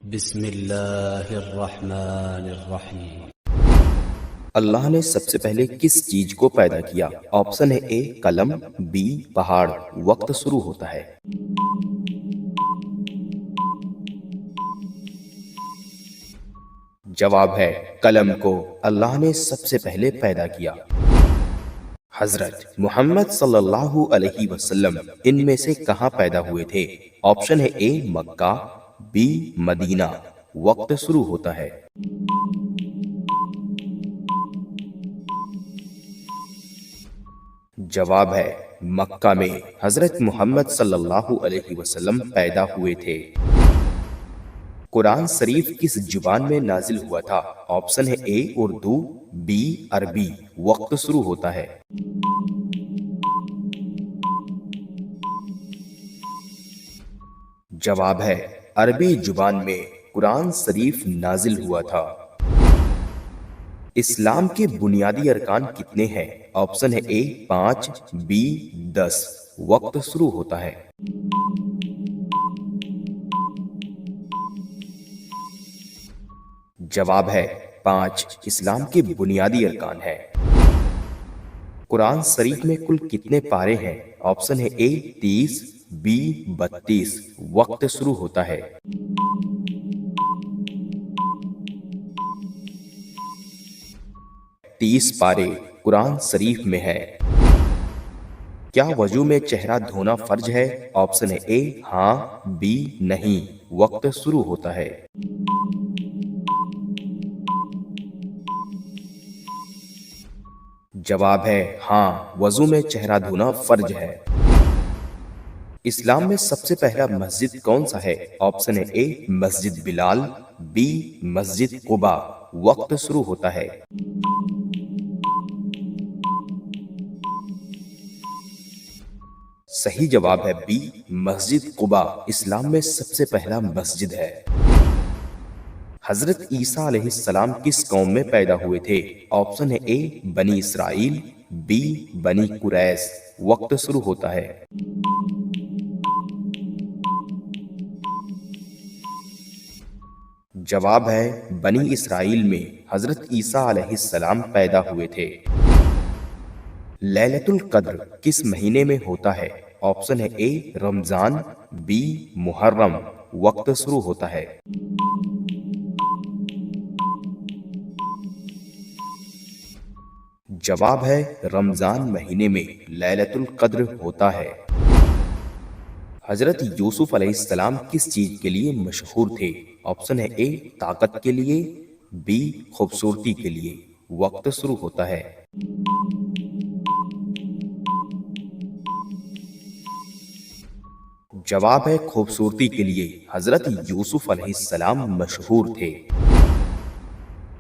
بسم اللہ الرحمن الرحیم۔ اللہ نے سب سے پہلے کس چیز کو پیدا کیا؟ آپشن ہے اے قلم، بی پہاڑ۔ وقت شروع ہوتا ہے۔ جواب ہے قلم کو اللہ نے سب سے پہلے پیدا کیا۔ حضرت محمد صلی اللہ علیہ وسلم ان میں سے کہاں پیدا ہوئے تھے؟ آپشن ہے اے مکہ، بی مدینہ۔ وقت شروع ہوتا ہے۔ جواب ہے مکہ میں حضرت محمد صلی اللہ علیہ وسلم پیدا ہوئے تھے۔ قرآن شریف کس زبان میں نازل ہوا تھا؟ آپشن ہے اے اردو، بی عربی۔ وقت شروع ہوتا ہے۔ جواب ہے عربی زبان میں قرآن شریف نازل ہوا تھا۔ اسلام کے بنیادی ارکان کتنے ہیں؟ آپشن ہے اے 5، بی 10۔ وقت شروع ہوتا ہے۔ جواب ہے 5 اسلام کے بنیادی ارکان ہیں۔ قرآن شریف میں کل کتنے پارے ہیں؟ آپشن ہے اے 30، بی 32۔ وقت شروع ہوتا ہے۔ تیس پارے قرآن شریف میں ہے۔ کیا وضو میں چہرہ دھونا فرض ہے؟ آپشن ہے اے ہاں، بی نہیں۔ وقت شروع ہوتا ہے۔ جواب ہے ہاں، وضو میں چہرہ دھونا فرض ہے۔ اسلام میں سب سے پہلا مسجد کون سا ہے؟ آپشن ہے اے مسجد بلال، بی مسجد قباء۔ وقت شروع ہوتا ہے۔ صحیح جواب ہے بی مسجد قباء اسلام میں سب سے پہلا مسجد ہے۔ حضرت عیسیٰ علیہ السلام کس قوم میں پیدا ہوئے تھے؟ آپشن ہے اے بنی اسرائیل، بی بنی قریظ۔ وقت شروع ہوتا ہے۔ جواب ہے بنی اسرائیل میں حضرت عیسیٰ علیہ السلام پیدا ہوئے تھے۔ لیلۃ القدر کس مہینے میں ہوتا ہے؟ آپشن ہے اے رمضان، بی محرم۔ وقت شروع ہوتا ہے۔ جواب ہے رمضان مہینے میں لیلۃ القدر ہوتا ہے۔ حضرت یوسف علیہ السلام کس چیز کے لیے مشہور تھے؟ آپشن ہے اے طاقت کے لیے، بی خوبصورتی کے لیے۔ وقت شروع ہوتا ہے۔ جواب ہے خوبصورتی کے لیے حضرت یوسف علیہ السلام مشہور تھے۔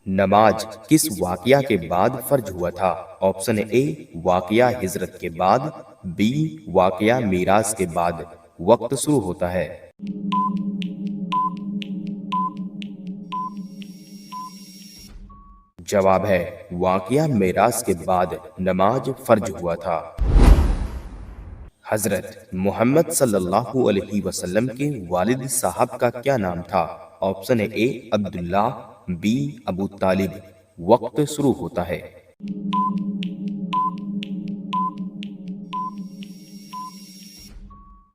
نماز کس واقعہ کے بعد فرض ہوا تھا؟ آپشن ہے اے واقعہ ہجرت کے بعد، بی واقعہ میراث کے بعد۔ وقت شروع ہوتا ہے۔ جواب ہے واقعہ میراث کے بعد نماز فرض ہوا تھا۔ حضرت محمد صلی اللہ علیہ وسلم کے والد صاحب کا کیا نام تھا؟ آپشن ہے اے عبداللہ، بی ابو طالب۔ وقت شروع ہوتا ہے۔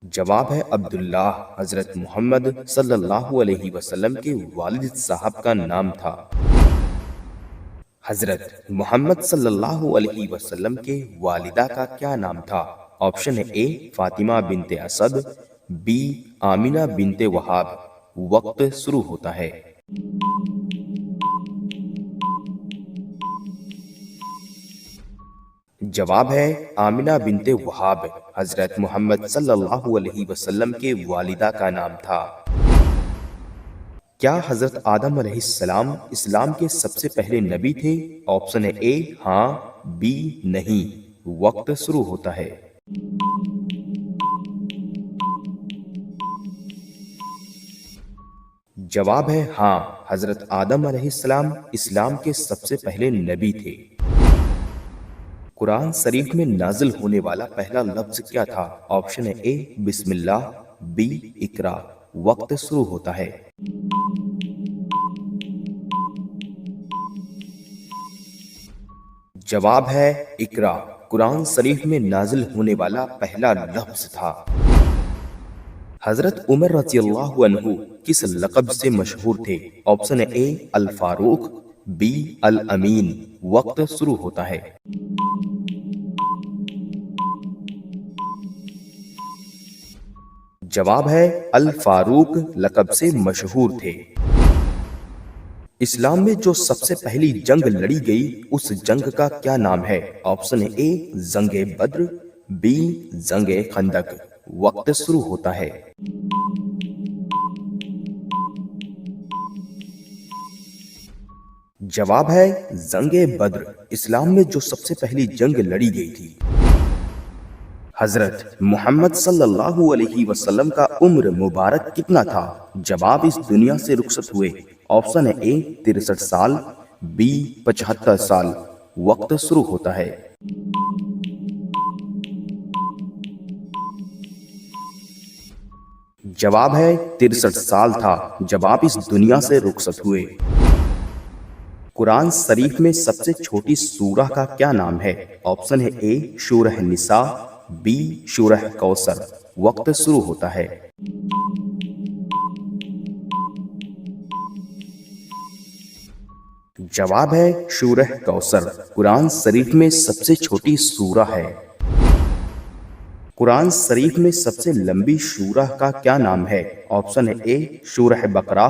جواب ہے عبداللہ حضرت محمد صلی اللہ علیہ وسلم کے والد صاحب کا نام تھا۔ حضرت محمد صلی اللہ علیہ وسلم کے والدہ کا کیا نام تھا؟ آپشن ہے اے فاطمہ بنت اسد، بی آمنہ بنت وہاب۔ وقت شروع ہوتا ہے۔ جواب ہے آمنہ بنت وہاب حضرت محمد صلی اللہ علیہ وسلم کے والدہ کا نام تھا۔ کیا حضرت آدم علیہ السلام اسلام کے سب سے پہلے نبی تھے؟ آپشن ہے اے ہاں، بی نہیں۔ وقت شروع ہوتا ہے۔ جواب ہے ہاں، حضرت آدم علیہ السلام اسلام کے سب سے پہلے نبی تھے۔ قرآن شریف میں نازل ہونے والا پہلا لفظ کیا تھا؟ آپشن ہے اے بسم اللہ، بی اقرا۔ وقت شروع ہوتا ہے۔ جواب ہے اقرا قرآن شریف میں نازل ہونے والا پہلا لفظ تھا۔ حضرت عمر رضی اللہ عنہ کس لقب سے مشہور تھے؟ آپشن اے الفاروق، بی الامین۔ وقت شروع ہوتا ہے۔ جواب ہے الفاروق لقب سے مشہور تھے۔ اسلام میں جو سب سے پہلی جنگ لڑی گئی اس جنگ کا کیا نام ہے؟ آپشن اے جنگ بدر، بی جنگ خندق۔ وقت شروع ہوتا ہے۔ جواب ہے جنگ بدر۔ اسلام میں جو سب سے پہلی جنگ لڑی گئی تھی۔ حضرت محمد صلی اللہ علیہ وسلم کا عمر مبارک کتنا تھا جب آپ اس دنیا سے رخصت ہوئے؟ آپشن اے 63 سال، بی 75 سال۔ وقت شروع ہوتا ہے۔ جواب ہے 63 سال تھا جب آپ اس دنیا سے رخصت ہوئے۔ قرآن شریف میں سب سے چھوٹی سورہ کا کیا نام ہے؟ آپشن ہے اے سورہ نساء، بی سورہ کوثر۔ وقت شروع ہوتا ہے۔ جواب ہے سورہ کوثر قرآن شریف میں سب سے چھوٹی سورہ ہے۔ قرآن شریف میں سب سے لمبی سورہ کا کیا نام ہے؟ آپشن ہے اے سورہ بقرہ،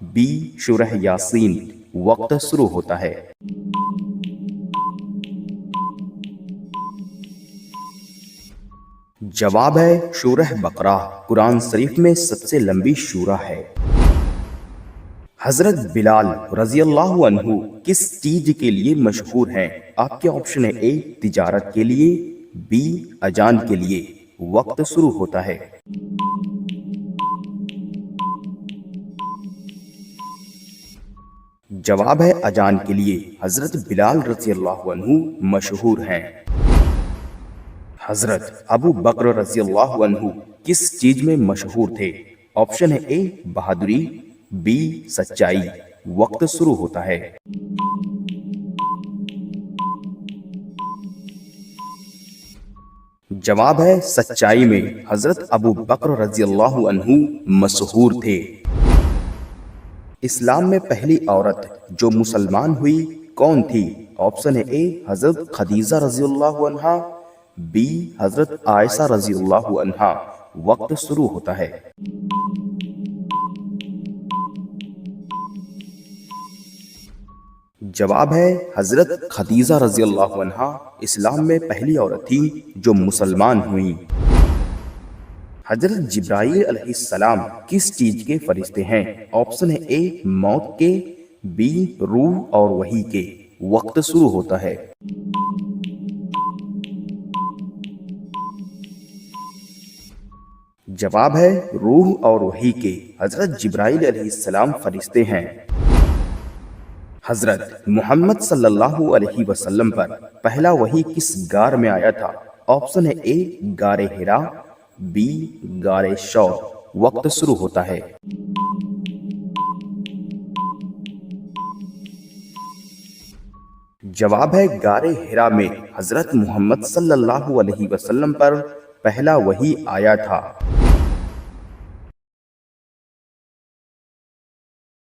بی سورہ یاسین۔ وقت شروع ہوتا ہے۔ جواب ہے سورہ بقرہ قرآن شریف میں سب سے لمبی سورہ ہے۔ حضرت بلال رضی اللہ عنہ کس چیز کے لیے مشہور ہیں؟ آپ کے آپشن ہے اے تجارت کے لیے، بی اذان کے لیے۔ وقت شروع ہوتا ہے۔ جواب ہے اذان کے لیے۔ حضرت بلال رضی اللہ عنہ مشہور ہیں۔ حضرت ابو بکر رضی اللہ عنہ کس چیز میں مشہور تھے؟ آپشن ہے اے بہادری، بی سچائی۔ وقت شروع ہوتا ہے۔ جواب ہے سچائی میں حضرت ابو بکر رضی اللہ عنہ مشہور تھے۔ اسلام میں پہلی عورت جو مسلمان ہوئی کون تھی؟ آپشن ہے اے حضرت خدیجہ رضی اللہ عنہا، بی حضرت عائشہ رضی اللہ عنہا۔ وقت شروع ہوتا ہے۔ جواب ہے حضرت خدیجہ رضی اللہ عنہا اسلام میں پہلی عورت تھی جو مسلمان ہوئیں۔ حضرت جبرائیل علیہ السلام کس چیز کے فرشتے ہیں؟ آپشن ہے اے موت کے، بی روح اور وحی کے۔ وقت شروع ہوتا ہے۔ جواب ہے روح اور وحی کے۔ حضرت جبرائیل علیہ السلام فرشتے ہیں۔ حضرت محمد صلی اللہ علیہ وسلم پر پہلا وحی کس غار میں آیا تھا؟ آپشن ہے اے غار حرا، بی غار شور۔ وقت شروع ہوتا ہے۔ جواب ہے غار حرا میں حضرت محمد صلی اللہ علیہ وسلم پر پہلا وحی آیا تھا۔